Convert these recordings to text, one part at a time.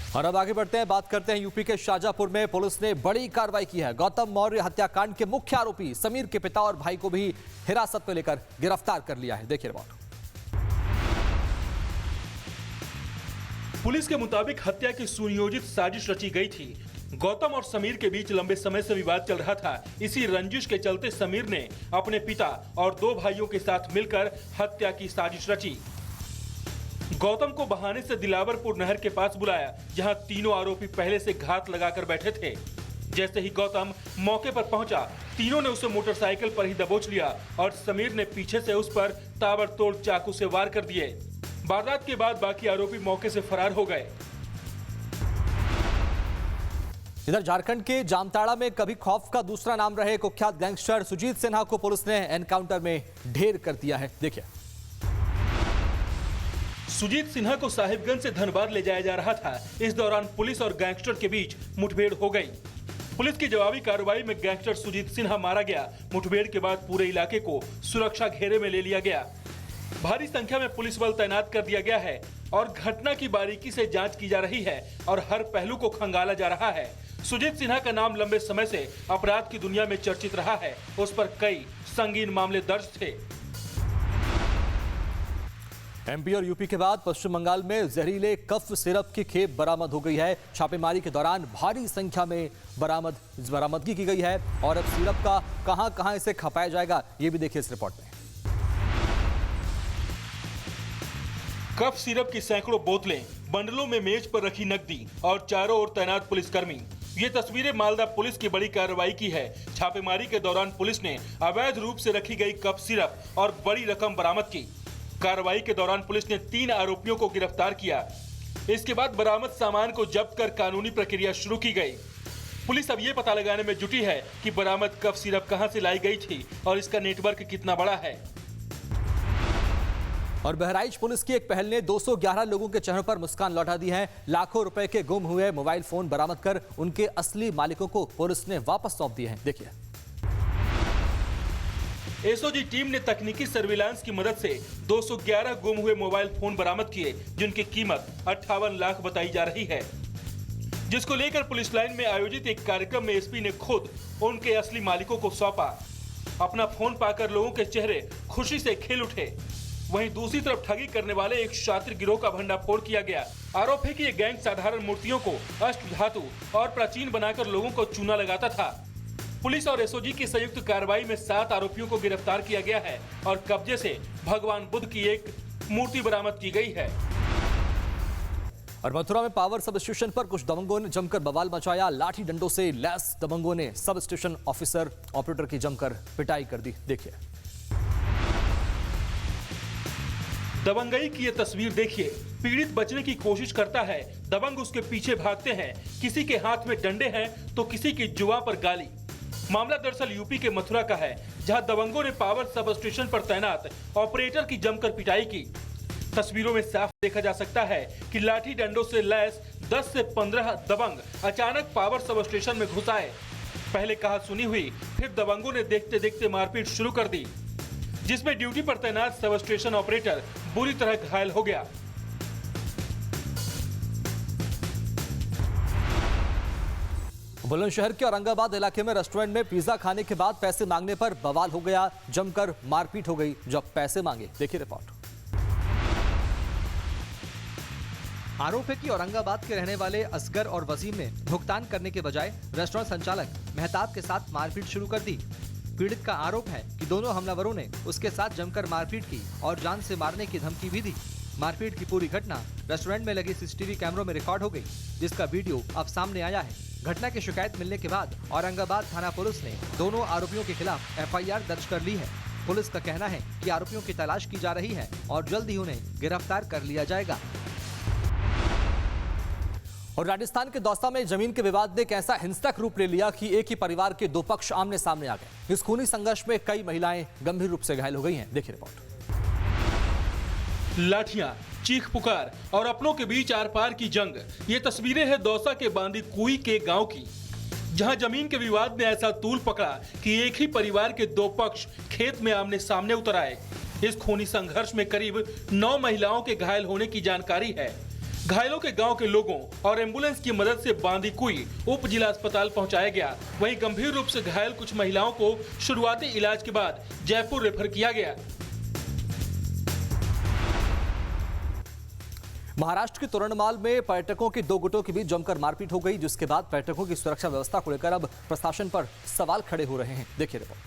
और अब आगे बढ़ते हैं, बात करते हैं यूपी के शाजापुर में पुलिस ने बड़ी कार्रवाई की है। गौतम मौर्य हत्याकांड के मुख्य आरोपी समीर के पिता और भाई को भी हिरासत में लेकर गिरफ्तार कर लिया है। देखिए रिपोर्ट। पुलिस के मुताबिक हत्या की सुनियोजित साजिश रची गई थी। गौतम और समीर के बीच लंबे समय से विवाद चल रहा था। इसी रंजिश के चलते समीर ने अपने पिता और 2 भाइयों के साथ मिलकर हत्या की साजिश रची। गौतम को बहाने से दिलावरपुर नहर के पास बुलाया, जहां तीनों आरोपी पहले से घात लगाकर बैठे थे। जैसे ही गौतम मौके पर पहुंचा, तीनों ने उसे मोटरसाइकिल पर ही दबोच लिया और समीर ने पीछे से उस पर ताबड़तोड़ चाकू से वार कर दिए। वारदात के बाद बाकी आरोपी मौके से फरार हो गए। इधर झारखंड के जामताड़ा में कभी खौफ का दूसरा नाम रहे कुख्यात गैंगस्टर सुजीत सिन्हा को पुलिस ने एनकाउंटर में ढेर कर दिया है। देखिए। सुजीत सिन्हा को साहिबगंज से धनबाद ले जाया जा रहा था। इस दौरान पुलिस और गैंगस्टर के बीच मुठभेड़ हो गई। पुलिस की जवाबी कार्रवाई में गैंगस्टर सुजीत सिन्हा मारा गया। मुठभेड़ के बाद पूरे इलाके को सुरक्षा घेरे में ले लिया गया। भारी संख्या में पुलिस बल तैनात कर दिया गया है और घटना की बारीकी से जांच की जा रही है और हर पहलू को खंगाला जा रहा है। सुजीत सिन्हा का नाम लंबे समय से अपराध की दुनिया में चर्चित रहा है। उस पर कई संगीन मामले दर्ज थे। एमपी और यूपी के बाद पश्चिम बंगाल में जहरीले कफ सिरप की खेप बरामद हो गई है। छापेमारी के दौरान भारी संख्या में बरामदगी की गई है और अब सिरप का कहां इसे खपाया जाएगा, ये भी देखिए इस रिपोर्ट में। कफ सिरप की सैकड़ों बोतलें, बंडलों में मेज पर रखी नकदी और चारों ओर तैनात पुलिसकर्मी। ये तस्वीरें मालदा पुलिस की बड़ी कार्रवाई की है। छापेमारी के दौरान पुलिस ने अवैध रूप से रखी गई कफ सिरप और बड़ी रकम बरामद की। कार्रवाई के दौरान पुलिस ने 3 आरोपियों को गिरफ्तार किया। इसके बाद बरामद सामान को जब्त कर कानूनी प्रक्रिया शुरू की गई। पुलिस अब ये पता लगाने में जुटी है कि बरामद कफ सिरप कहां से लाई गई थी और इसका नेटवर्क कितना बड़ा है। और बहराइच पुलिस की एक पहल ने 211 लोगों के चेहरों पर मुस्कान लौटा दी है। लाखों रुपए के गुम हुए मोबाइल फोन बरामद कर उनके असली मालिकों को पुलिस ने वापस सौंप दिए हैं। देखिए। एसओजी टीम ने तकनीकी सर्विलांस की मदद से 211 गुम हुए मोबाइल फोन बरामद किए, जिनकी कीमत 58 लाख बताई जा रही है। जिसको लेकर पुलिस लाइन में आयोजित एक कार्यक्रम में एसपी ने खुद उनके असली मालिकों को सौंपा। अपना फोन पाकर लोगों के चेहरे खुशी से खिल उठे। वहीं दूसरी तरफ ठगी करने वाले एक शातिर गिरोह का भंडाफोड़ किया गया। आरोप है कि ये गैंग साधारण मूर्तियों को अष्ट धातु और प्राचीन बनाकर लोगों को चूना लगाता था। पुलिस और एसओजी की संयुक्त कार्रवाई में 7 आरोपियों को गिरफ्तार किया गया है और कब्जे से भगवान बुद्ध की एक मूर्ति बरामद की गई है। और मथुरा में पावर सब स्टेशन पर कुछ दबंगों ने जमकर बवाल मचाया। लाठी डंडों से लैस दबंगों ने सब स्टेशन ऑपरेटर की जमकर पिटाई कर दी। देखिए। दबंगई की ये तस्वीर देखिए। पीड़ित बचने की कोशिश करता है, दबंग उसके पीछे भागते हैं। किसी के हाथ में डंडे हैं तो किसी की जुआ पर गाली। मामला दरअसल यूपी के मथुरा का है, जहां दबंगों ने पावर सब स्टेशन पर तैनात ऑपरेटर की जमकर पिटाई की। तस्वीरों में साफ देखा जा सकता है कि लाठी डंडों से लैस 10 से 15 दबंग अचानक पावर सब स्टेशन में घुस आए। पहले कहा सुनी हुई, फिर दबंगों ने देखते देखते मारपीट शुरू कर दी, जिसमें ड्यूटी पर तैनात सब स्टेशन ऑपरेटर बुरी तरह घायल हो गया। बुलंदशहर के औरंगाबाद इलाके में रेस्टोरेंट में पिज्जा खाने के बाद पैसे मांगने पर बवाल हो गया। जमकर मारपीट हो गई जब पैसे मांगे। देखिए रिपोर्ट। आरोप है कि औरंगाबाद के रहने वाले असगर और वसीम ने भुगतान करने के बजाय रेस्टोरेंट संचालक मेहताब के साथ मारपीट शुरू कर दी। पीड़ित का आरोप है कि दोनों हमलावरों ने उसके साथ जमकर मारपीट की और जान से मारने की धमकी भी दी। मारपीट की पूरी घटना रेस्टोरेंट में लगे सीसीटीवी कैमरों में रिकॉर्ड हो गई, जिसका वीडियो अब सामने आया है। घटना की शिकायत मिलने के बाद औरंगाबाद थाना पुलिस ने दोनों आरोपियों के खिलाफ एफआईआर दर्ज कर ली है। पुलिस का कहना है कि आरोपियों की तलाश की जा रही है और जल्द ही उन्हें गिरफ्तार कर लिया जाएगा। और राजस्थान के दौसा में जमीन के विवाद ने एक ऐसा हिंसक रूप ले लिया कि एक ही परिवार के 2 पक्ष आमने सामने आ गए। इस खूनी संघर्ष में कई महिलाएं गंभीर रूप से घायल हो गई हैं। देखिए रिपोर्ट। लाठियां, चीख पुकार और अपनों के बीच आर पार की जंग। ये तस्वीरें हैं दौसा के बांदी कुई के गांव की, जहां जमीन के विवाद ने ऐसा तूल पकड़ा कि एक ही परिवार के 2 पक्ष खेत में आमने सामने उतर आए। इस खूनी संघर्ष में करीब 9 महिलाओं के घायल होने की जानकारी है। घायलों के गांव के लोगों और एम्बुलेंस की मदद से बांदीकुई उप जिला अस्पताल पहुंचाया गया। वहीं गंभीर रूप से घायल कुछ महिलाओं को शुरुआती इलाज के बाद जयपुर रेफर किया गया। महाराष्ट्र के तोरणमाल में पर्यटकों की दो गुटों के बीच जमकर मारपीट हो गई, जिसके बाद पर्यटकों की सुरक्षा व्यवस्था को लेकर अब प्रशासन पर सवाल खड़े हो रहे हैं। देखिए रिपोर्ट।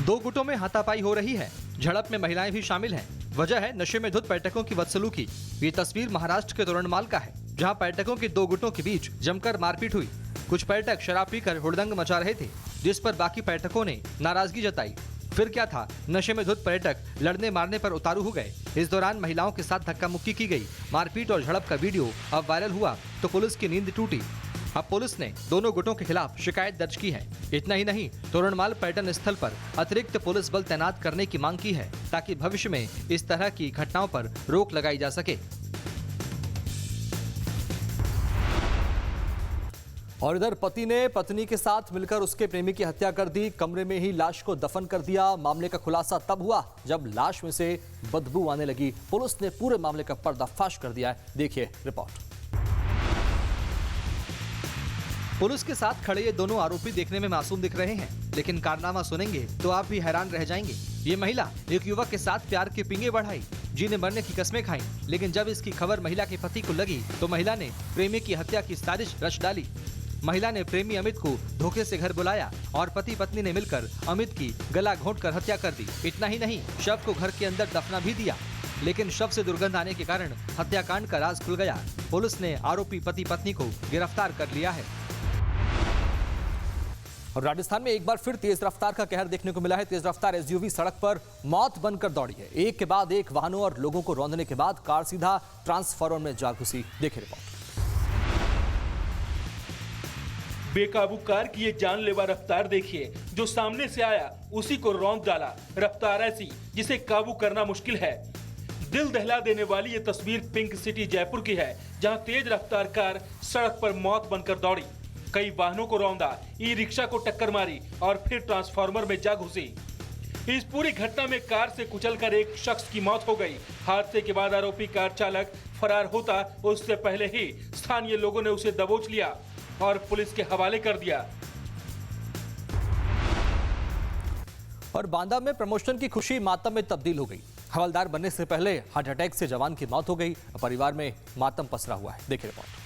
दो गुटों में हाथापाई हो रही है। झड़प में महिलाएं भी शामिल हैं। वजह है नशे में धुत पर्यटकों की बदसलूकी। ये तस्वीर महाराष्ट्र के तोरणमाल का है, जहां पर्यटकों की दो गुटों के बीच जमकर मारपीट हुई। कुछ पर्यटक शराब पीकर हुड़दंग मचा रहे थे, जिस पर बाकी पर्यटकों ने नाराजगी जताई। फिर क्या था, नशे में धुत पर्यटक लड़ने मारने पर उतारू हो गए। इस दौरान महिलाओं के साथ धक्का मुक्की की गई। मारपीट और झड़प का वीडियो अब वायरल हुआ तो पुलिस की नींद टूटी। अब पुलिस ने दोनों गुटों के खिलाफ शिकायत दर्ज की है। इतना ही नहीं, तोरणमाल पर्यटन स्थल पर अतिरिक्त पुलिस बल तैनात करने की मांग की है, ताकि भविष्य में इस तरह की घटनाओं पर रोक लगाई जा सके। और इधर पति ने पत्नी के साथ मिलकर उसके प्रेमी की हत्या कर दी। कमरे में ही लाश को दफन कर दिया। मामले का खुलासा तब हुआ जब लाश में से बदबू आने लगी। पुलिस ने पूरे मामले का पर्दाफाश कर दिया है। देखिए रिपोर्ट। पुलिस के साथ खड़े ये दोनों आरोपी देखने में मासूम दिख रहे हैं, लेकिन कारनामा सुनेंगे तो आप भी हैरान रह जाएंगे। ये महिला एक युवक के साथ प्यार के पिंगे बढ़ाई, जीने मरने की कस्में खाई, लेकिन जब इसकी खबर महिला के पति को लगी तो महिला ने प्रेमी की हत्या की साजिश रच डाली। महिला ने प्रेमी अमित को धोखे से घर बुलाया और पति पत्नी ने मिलकर अमित की गला घोंटकर हत्या कर दी। इतना ही नहीं, शव को घर के अंदर दफना भी दिया, लेकिन शव से दुर्गंध आने के कारण हत्याकांड का राज खुल गया। पुलिस ने आरोपी पति पत्नी को गिरफ्तार कर लिया है। और राजस्थान में एक बार फिर तेज रफ्तार का कहर देखने को मिला है। तेज रफ्तार एसयूवी सड़क पर मौत बनकर दौड़ी है। एक के बाद एक वाहनों और लोगों को रौंदने के बाद कार सीधा ट्रांसफार्मर में जा घुसी। देखिए रिपोर्ट। बेकाबू कार की ये जानलेवा रफ्तार देखिए, जो सामने से आया उसी को रौंद डाला। रफ्तार ऐसी जिसे काबू करना मुश्किल है। दिल दहला देने वाली ये तस्वीर पिंक सिटी जयपुर की है, जहां तेज रफ्तार कार सड़क पर मौत बनकर दौड़ी, कई वाहनों को रौंदा, ई रिक्शा को टक्कर मारी और फिर ट्रांसफार्मर में जा घुसी। इस पूरी घटना में कार से कुचलकर एक शख्स की मौत हो गई। हादसे के बाद आरोपी कार चालक फरार होता उससे पहले ही स्थानीय लोगों ने उसे दबोच लिया और पुलिस के हवाले कर दिया। और बांदा में प्रमोशन की खुशी मातम में तब्दील हो गई। हवलदार बनने से पहले हार्ट अटैक से जवान की मौत हो गई। परिवार में मातम पसरा हुआ है। देखिए रिपोर्ट।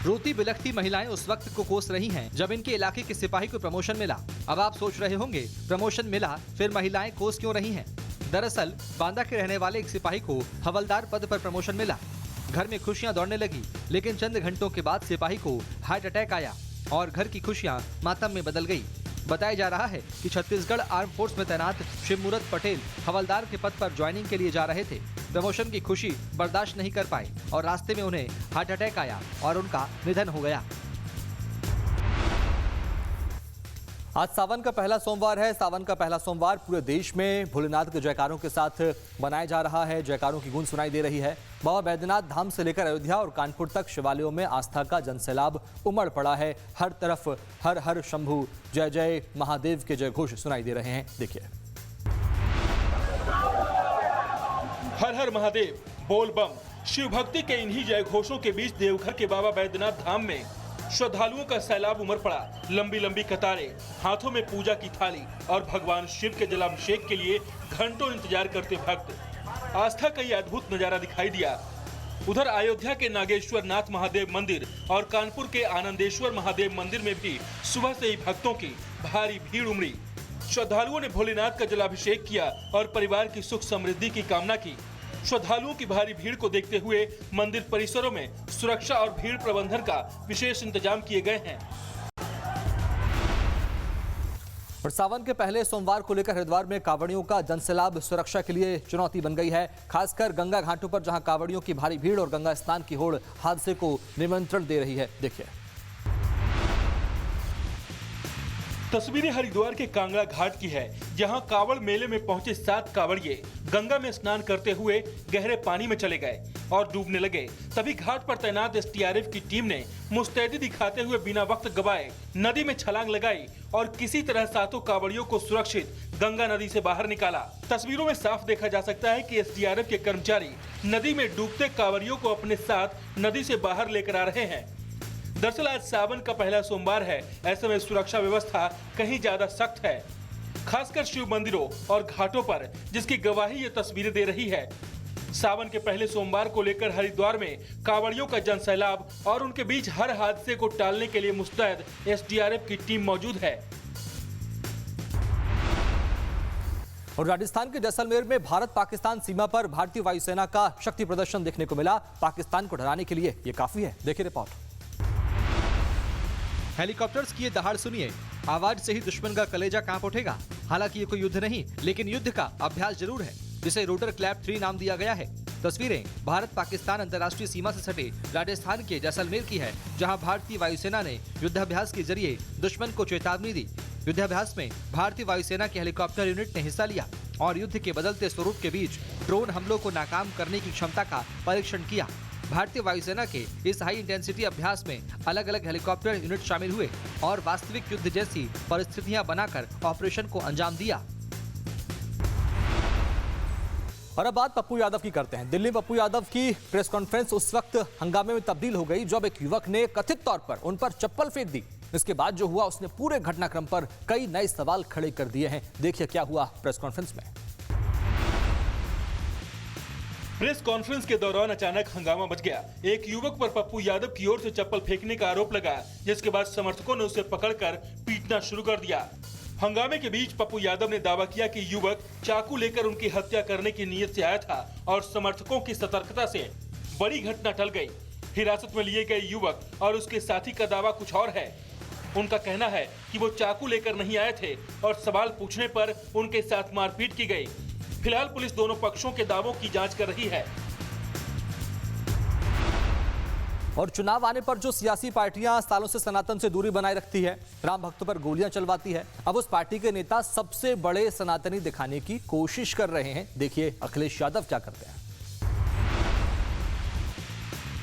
रोती बिलखती महिलाएं उस वक्त को कोस रही हैं जब इनके इलाके के सिपाही को प्रमोशन मिला। अब आप सोच रहे होंगे, प्रमोशन मिला फिर महिलाएं कोस क्यों रही हैं? दरअसल बांदा के रहने वाले एक सिपाही को हवलदार पद पर प्रमोशन मिला। घर में खुशियां दौड़ने लगी, लेकिन चंद घंटों के बाद सिपाही को हार्ट अटैक आया और घर की खुशियां मातम में बदल गई। बताया जा रहा है कि छत्तीसगढ़ आर्म फोर्स में तैनात शिवमूरत पटेल हवलदार के पद पर ज्वाइनिंग के लिए जा रहे थे। प्रमोशन की खुशी बर्दाश्त नहीं कर पाए और रास्ते में उन्हें हार्ट अटैक आया और उनका निधन हो गया। आज सावन का पहला सोमवार है। सावन का पहला सोमवार पूरे देश में भोलेनाथ के जयकारों के साथ मनाया जा रहा है। जयकारों की गूंज सुनाई दे रही है। बाबा बैद्यनाथ धाम से लेकर अयोध्या और कानपुर तक शिवालयों में आस्था का जनसैलाब उमड़ पड़ा है। हर तरफ हर हर शंभु, जय जय महादेव के जय घोष सुनाई दे रहे हैं। देखिए। हर हर महादेव, बोल बम, शिव भक्ति के इन्हीं जय घोषों के बीच देवघर के बाबा बैद्यनाथ धाम में श्रद्धालुओं का सैलाब उमड़ पड़ा। लंबी लंबी कतारें, हाथों में पूजा की थाली और भगवान शिव के जलाभिषेक के लिए घंटों इंतजार करते भक्त। आस्था का ये अद्भुत नजारा दिखाई दिया। उधर अयोध्या के नागेश्वर नाथ महादेव मंदिर और कानपुर के आनंदेश्वर महादेव मंदिर में भी सुबह से ही भक्तों की भारी भीड़ उमड़ी। श्रद्धालुओं ने भोलेनाथ का जलाभिषेक किया और परिवार की सुख समृद्धि की कामना की। श्रद्धालुओं की भारी भीड़ को देखते हुए मंदिर परिसरों में सुरक्षा और भीड़ प्रबंधन का विशेष इंतजाम किए गए हैं। और सावन के पहले सोमवार को लेकर हरिद्वार में कांवड़ियों का जनसैलाब सुरक्षा के लिए चुनौती बन गई है। खासकर गंगा घाटों पर जहां कांवड़ियों की भारी भीड़ और गंगा स्नान की होड़ हादसे को निमंत्रण दे रही है। देखिए। तस्वीरें हरिद्वार के कांगड़ा घाट की है, जहां कांवड़ मेले में पहुंचे 7 कांवड़िए गंगा में स्नान करते हुए गहरे पानी में चले गए और डूबने लगे। तभी घाट पर तैनात एसडीआरएफ की टीम ने मुस्तैदी दिखाते हुए बिना वक्त गवाए नदी में छलांग लगाई और किसी तरह 7 कांवड़ियों को सुरक्षित गंगा नदी से बाहर निकाला। तस्वीरों में साफ देखा जा सकता है कि एसडीआरएफ के कर्मचारी नदी में डूबते कांवरियों को अपने साथ नदी से बाहर लेकर आ रहे हैं। दरअसल आज सावन का पहला सोमवार है, ऐसे में सुरक्षा व्यवस्था कहीं ज्यादा सख्त है, खासकर शिव मंदिरों और घाटों पर, जिसकी गवाही ये तस्वीरें दे रही है। सावन के पहले सोमवार को लेकर हरिद्वार में कांवड़ियों का जनसैलाब और उनके बीच हर हादसे को टालने के लिए मुस्तैद एसडीआरएफ की टीम मौजूद है। और राजस्थान के जैसलमेर में भारत पाकिस्तान सीमा पर भारतीय वायुसेना का शक्ति प्रदर्शन देखने को मिला। पाकिस्तान को डराने के लिए ये काफी है, देखिए रिपोर्ट। हेलीकॉप्टर्स की ये दहाड़ सुनिए, आवाज से ही दुश्मन का कलेजा कांप उठेगा। हालांकि ये कोई युद्ध नहीं, लेकिन युद्ध का अभ्यास जरूर है, जिसे रोटर क्लैप 3 नाम दिया गया है। तस्वीरें भारत पाकिस्तान अंतर्राष्ट्रीय सीमा से सटे राजस्थान के जैसलमेर की है, जहां भारतीय वायुसेना ने युद्धाभ्यास के जरिए दुश्मन को चेतावनी दी। युद्धाभ्यास में भारतीय वायुसेना के हेलीकॉप्टर यूनिट ने हिस्सा लिया और युद्ध के बदलते स्वरूप के बीच ड्रोन हमलों को नाकाम करने की क्षमता का परीक्षण किया। भारतीय वायुसेना के इस हाई इंटेंसिटी अभ्यास में अलग अलग हेलीकॉप्टर यूनिट शामिल हुए और वास्तविक युद्ध जैसी परिस्थितियां बनाकर ऑपरेशन को अंजाम दिया। और अब बात पप्पू यादव की करते हैं। दिल्ली में पप्पू यादव की प्रेस कॉन्फ्रेंस उस वक्त हंगामे में तब्दील हो गई जब एक युवक ने कथित तौर पर उन पर चप्पल फेंक दी। इसके बाद जो हुआ, उसने पूरे घटनाक्रम पर कई नए सवाल खड़े कर दिए हैं। देखिए क्या हुआ प्रेस कॉन्फ्रेंस में। प्रेस कॉन्फ्रेंस के दौरान अचानक हंगामा मच गया। एक युवक पर पप्पू यादव की ओर से चप्पल फेंकने का आरोप लगा, जिसके बाद समर्थकों ने उसे पकड़कर पीटना शुरू कर दिया। हंगामे के बीच पप्पू यादव ने दावा किया कि युवक चाकू लेकर उनकी हत्या करने की नीयत से आया था और समर्थकों की सतर्कता से बड़ी घटना टल गई। हिरासत में लिए गए युवक और उसके साथी का दावा कुछ और है। उनका कहना है कि वो चाकू लेकर नहीं आए थे और सवाल पूछने पर उनके साथ मारपीट की गई। फिलहाल पुलिस दोनों पक्षों के दावों की जांच कर रही है। और चुनाव आने पर जो सियासी पार्टियां सालों से सनातन से दूरी बनाए रखती है, राम भक्तों पर गोलियां चलवाती है, अब उस पार्टी के नेता सबसे बड़े सनातनी दिखाने की कोशिश कर रहे हैं। देखिए अखिलेश यादव क्या करते हैं।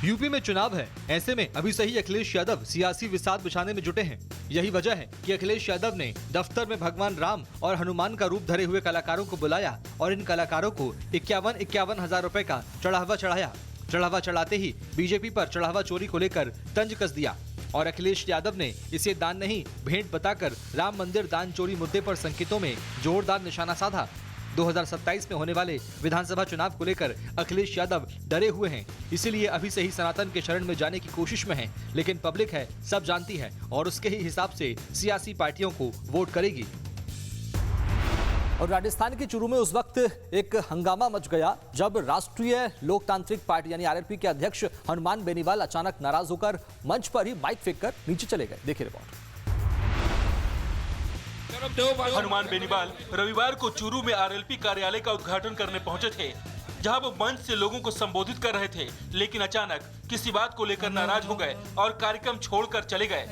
यूपी में चुनाव है, ऐसे में अभी से ही अखिलेश यादव सियासी विसाद बिछाने में जुटे हैं। यही वजह है कि अखिलेश यादव ने दफ्तर में भगवान राम और हनुमान का रूप धरे हुए कलाकारों को बुलाया और इन कलाकारों को 51 हजार रुपए का चढ़ावा चढ़ाया। चढ़ावा चढ़ाते ही बीजेपी पर चढ़ावा चोरी को लेकर तंज कस दिया और अखिलेश यादव ने इसे दान नहीं भेंट बताकर राम मंदिर दान चोरी मुद्दे पर संकेतों में जोरदार निशाना साधा। 2027 में होने वाले विधानसभा चुनाव को लेकर अखिलेश यादव डरे हुए हैं, इसीलिए अभी से ही सनातन के शरण में जाने की कोशिश में हैं। लेकिन पब्लिक है, सब जानती है और उसके ही हिसाब से सियासी पार्टियों को वोट करेगी। और राजस्थान के चूरू में उस वक्त एक हंगामा मच गया जब राष्ट्रीय लोकतांत्रिक पार्टी यानी आरएलपी के अध्यक्ष हनुमान बेनीवाल अचानक नाराज होकर मंच पर ही माइक फेंककर नीचे चले गए। देखिए रिपोर्ट। हनुमान बेनीवाल रविवार को चूरू में आरएलपी कार्यालय का उद्घाटन करने पहुंचे थे, जहां वो मंच से लोगों को संबोधित कर रहे थे, लेकिन अचानक किसी बात को लेकर नाराज हो गए और कार्यक्रम छोड़कर चले गए।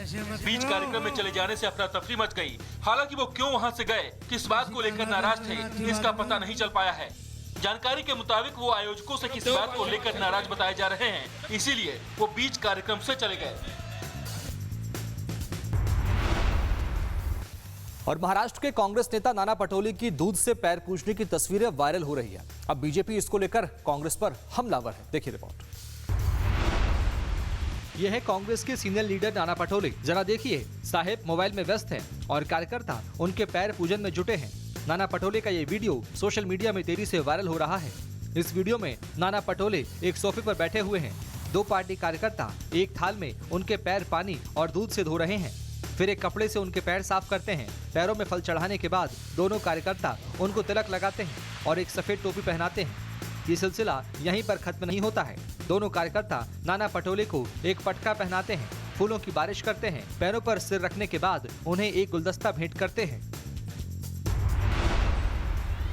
बीच कार्यक्रम में चले जाने से अफरा तफरी मच गई। हालांकि वो क्यों वहां से गए, किस बात को लेकर नाराज थे, इसका पता नहीं चल पाया है। जानकारी के मुताबिक वो आयोजकों से किसी बात को लेकर नाराज बताए जा रहे हैं, इसीलिए वो बीच कार्यक्रम से चले गए। और महाराष्ट्र के कांग्रेस नेता नाना पटोले की दूध से पैर पूजने की तस्वीरें वायरल हो रही है। अब बीजेपी इसको लेकर कांग्रेस पर हमलावर है। देखिए रिपोर्ट। यह है कांग्रेस के सीनियर लीडर नाना पटोले। जरा देखिए, साहेब मोबाइल में व्यस्त हैं और कार्यकर्ता उनके पैर पूजन में जुटे हैं। नाना पटोले का ये वीडियो सोशल मीडिया में तेजी से वायरल हो रहा है। इस वीडियो में नाना पटोले एक सोफे पर बैठे हुए हैं। 2 पार्टी कार्यकर्ता एक थाल में उनके पैर पानी और दूध से धो रहे हैं, फिर एक कपड़े से उनके पैर साफ करते हैं। पैरों में फल चढ़ाने के बाद दोनों कार्यकर्ता उनको तिलक लगाते हैं और एक सफेद टोपी पहनाते हैं। ये सिलसिला यहीं पर खत्म नहीं होता है। दोनों कार्यकर्ता नाना पटोले को एक पटका पहनाते हैं, फूलों की बारिश करते हैं, पैरों पर सिर रखने के बाद उन्हें एक गुलदस्ता भेंट करते हैं।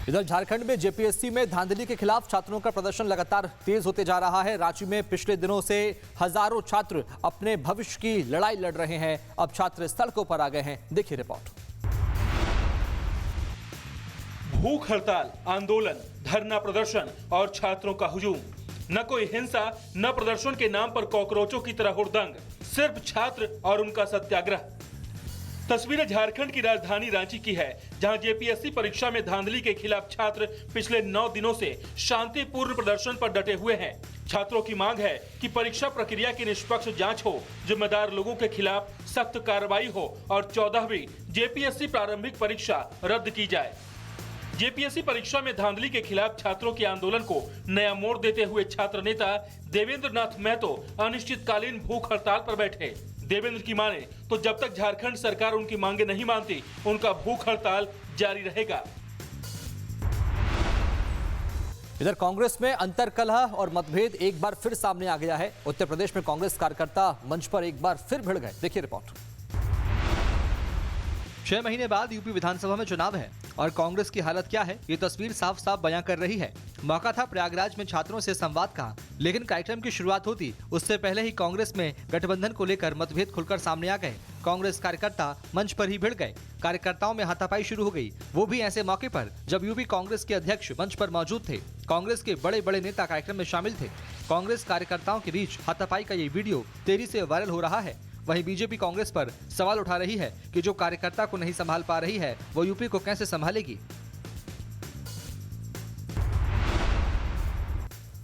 इधर झारखंड में जेपीएससी में धांधली के खिलाफ छात्रों का प्रदर्शन लगातार तेज होते जा रहा है। रांची में पिछले दिनों से हजारों छात्र अपने भविष्य की लड़ाई लड़ रहे हैं। अब छात्र सड़कों पर आ गए हैं। देखिए रिपोर्ट। भूख हड़ताल, आंदोलन, धरना प्रदर्शन और छात्रों का हुजूम। न कोई हिंसा, न प्रदर्शन के नाम पर कॉकरोचों की तरह हुड़दंग, सिर्फ छात्र और उनका सत्याग्रह। तस्वीरें झारखंड की राजधानी रांची की है, जहां जेपीएससी परीक्षा में धांधली के खिलाफ छात्र पिछले 9 दिनों से शांतिपूर्ण प्रदर्शन पर डटे हुए हैं। छात्रों की मांग है कि परीक्षा प्रक्रिया की निष्पक्ष जांच हो, जिम्मेदार लोगों के खिलाफ सख्त कार्रवाई हो और 14वीं जेपीएससी प्रारंभिक परीक्षा रद्द की जाए। जेपीएससी परीक्षा में धांधली के खिलाफ छात्रों के आंदोलन को नया मोड़ देते हुए छात्र नेता देवेंद्र नाथ महतो अनिश्चितकालीन भूख हड़ताल पर बैठे। देवेंद्र की माने तो जब तक झारखंड सरकार उनकी मांगे नहीं मानती, उनका भूख हड़ताल जारी रहेगा। इधर कांग्रेस में अंतरकलह और मतभेद एक बार फिर सामने आ गया है। उत्तर प्रदेश में कांग्रेस कार्यकर्ता मंच पर एक बार फिर भिड़ गए। देखिए रिपोर्ट। 6 महीने बाद यूपी विधानसभा में चुनाव है और कांग्रेस की हालत क्या है, ये तस्वीर साफ साफ बयां कर रही है। मौका था प्रयागराज में छात्रों से संवाद का, लेकिन कार्यक्रम की शुरुआत होती उससे पहले ही कांग्रेस में गठबंधन को लेकर मतभेद खुलकर सामने आ गए। कांग्रेस कार्यकर्ता मंच पर ही भिड़ गए। कार्यकर्ताओं में हाथापाई शुरू हो गई, वो भी ऐसे मौके पर जब यूपी कांग्रेस के अध्यक्ष मंच पर मौजूद थे। कांग्रेस के बड़े बड़े नेता कार्यक्रम में शामिल थे। कांग्रेस कार्यकर्ताओं के बीच हाथापाई का ये वीडियो तेजी से वायरल हो रहा है। वहीं बीजेपी कांग्रेस पर सवाल उठा रही है कि जो कार्यकर्ता को नहीं संभाल पा रही है, वो यूपी को कैसे संभालेगी।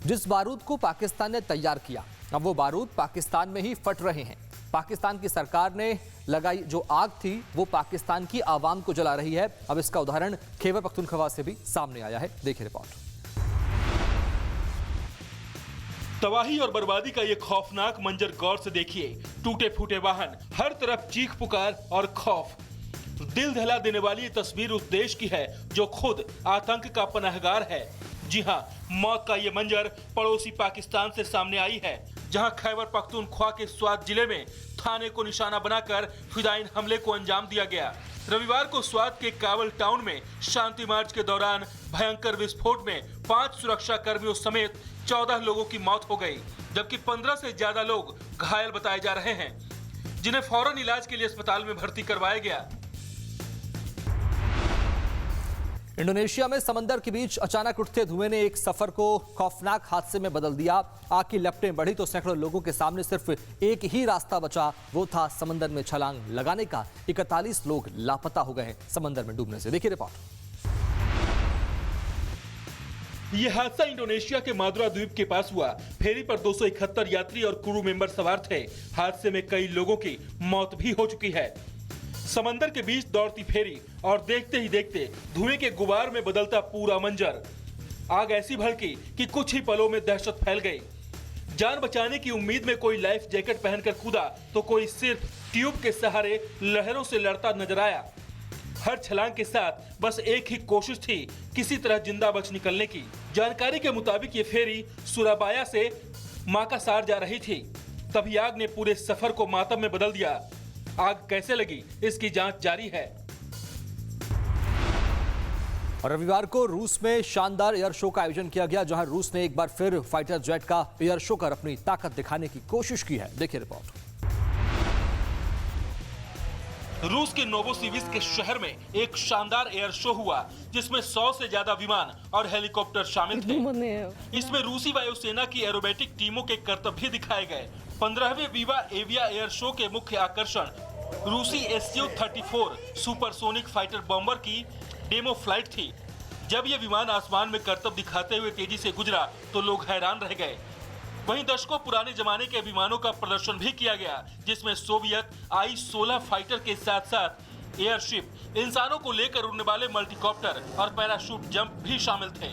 जिस बारूद को पाकिस्तान ने तैयार किया, अब वो बारूद पाकिस्तान में ही फट रहे हैं। पाकिस्तान की सरकार ने लगाई जो आग थी, वो पाकिस्तान की आवाम को जला रही है। अब इसका उदाहरण खैबर पख्तूनख्वा से भी सामने आया है। देखिए रिपोर्ट। तबाही और बर्बादी का ये खौफनाक मंजर गौर से देखिए। टूटे फूटे वाहन, हर तरफ चीख पुकार और खौफ। दिल दहला देने वाली ये तस्वीर उस देश की है जो खुद आतंक का पनाहगार है। जी हां, मौत का ये मंजर पड़ोसी पाकिस्तान से सामने आई है, जहां खैबर पख्तूनख्वा के स्वात जिले में थाने को निशाना बनाकर फिदायीन हमले को अंजाम दिया गया। रविवार को स्वात के काबल टाउन में शांति मार्च के दौरान भयंकर विस्फोट में 5 सुरक्षा कर्मियों समेत 14 लोगों की मौत हो गई, जबकि 15 से ज्यादा लोग घायल बताए जा रहे हैं, जिन्हें फौरन इलाज के लिए अस्पताल में भर्ती करवाया गया। इंडोनेशिया में समंदर के बीच अचानक उठते धुएं ने एक सफर को खौफनाक हादसे में बदल दिया। आग की लपटें बढ़ी तो सैकड़ों लोगों के सामने सिर्फ एक ही रास्ता बचा, वो था समंदर में छलांग लगाने का। 41 लोग लापता हो गए समंदर में डूबने से। देखिए रिपोर्ट। यह हादसा इंडोनेशिया के मादुरा द्वीप के पास हुआ। फेरी पर 271 यात्री और क्रू मेंबर सवार थे। हादसे में कई लोगों की मौत भी हो चुकी है। समंदर के बीच दौड़ती फेरी और देखते ही देखते धुएं के गुबार में बदलता पूरा मंजर। आग ऐसी भड़की कि कुछ ही पलों में दहशत फैल गई। जान बचाने की उम्मीद में कोई लाइफ जैकेट पहनकर कूदा तो कोई सिर्फ ट्यूब के सहारे लहरों से लड़ता नजर आया। हर छलांग के साथ बस एक ही कोशिश थी, किसी तरह जिंदा बच निकलने की। जानकारी के मुताबिक ये फेरी सुराबाया से माकासार जा रही थी। तभी आग ने पूरे सफर को मातम में बदल दिया। आग कैसे लगी, इसकी जांच जारी है। और रविवार को रूस में शानदार एयर शो का आयोजन किया गया, जहां रूस ने एक बार फिर फाइटर जेट का एयर शो कर अपनी ताकत दिखाने की कोशिश की है। देखिए रिपोर्ट। रूस के नोवोसिविस्क के शहर में एक शानदार एयर शो हुआ, जिसमें 100 से ज्यादा विमान और हेलीकॉप्टर शामिल थे। इसमें रूसी वायुसेना की एरोबेटिक टीमों के करतब भी दिखाए गए। 15वें विवा एविया एयर शो के मुख्य आकर्षण रूसी Su-34 सुपरसोनिक फाइटर बॉम्बर की डेमो फ्लाइट थी। जब यह विमान आसमान में करतब दिखाते हुए तेजी से गुजरा तो लोग हैरान रह गए। वहीं दशकों पुराने जमाने के विमानों का प्रदर्शन भी किया गया, जिसमें सोवियत I-16 फाइटर के साथ साथ एयरशिप, इंसानों को लेकर उड़ने वाले मल्टीकॉप्टर और पैराशूट जंप भी शामिल थे।